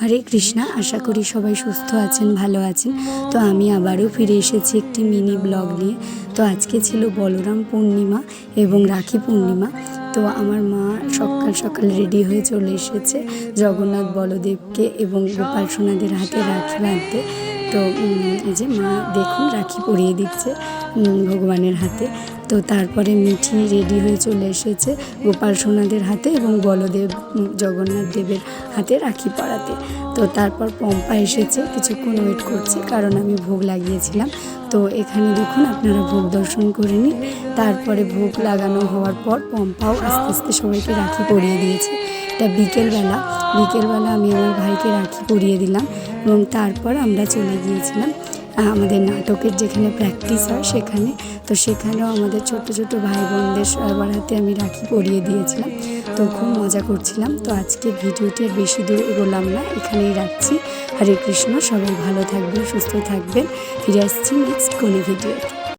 হরে কৃষ্ণা। আশা করি সবাই সুস্থ আছেন, ভালো আছেন। তো আমি আবারও ফিরে এসেছি একটি মিনি ব্লগ নিয়ে। তো আজকে ছিল বলরাম পূর্ণিমা এবং রাখি পূর্ণিমা। তো আমার মা সকাল সকাল রেডি হয়ে চলে এসেছে জগন্নাথ বলদেবকে এবং গোপাল সোনাদের হাতে রাখি বাঁধতে। তো এই যে মা দেখুন রাখি পরিয়ে দিচ্ছে ভগবানের হাতে। তো তারপরে মিঠি রেডি হয়ে চলে এসেছে গোপাল সোনাদের হাতে এবং বলদেব জগন্নাথ দেবের হাতে রাখি পরাতে। তো তারপর পম্পা এসেছে, কিছুক্ষণ ওয়েট করছে কারণ আমি ভোগ লাগিয়েছিলাম। তো এখানে দেখুন আপনারা ভোগ দর্শন করে নিন। তারপরে ভোগ লাগানো হওয়ার পর পম্পাও আস্তে আস্তে সবাইকে রাখি পরিয়ে দিয়েছে। এটা বিকেলবেলা আমি আমার ভাইকে রাখি পরিয়ে দিলাম এবং তারপর আমরা চলে গিয়েছিলাম আমাদের নাটকের যেখানে প্র্যাকটিস হয় সেখানে। তো সেখানেও আমাদের ছোট ছোট ভাই বোনদের সবার হাতে আমি রাখি পরিয়ে দিয়েছিলাম। তো খুব মজা করছিলাম। তো আজকে ভিডিওটি আর বেশি দূর এগোলাম না, এখানেই রাখছি। হরে কৃষ্ণ, সবাই ভালো থাকবেন, সুস্থ থাকবেন। ফিরে আসছি নেক্সট কোনো ভিডিওতে।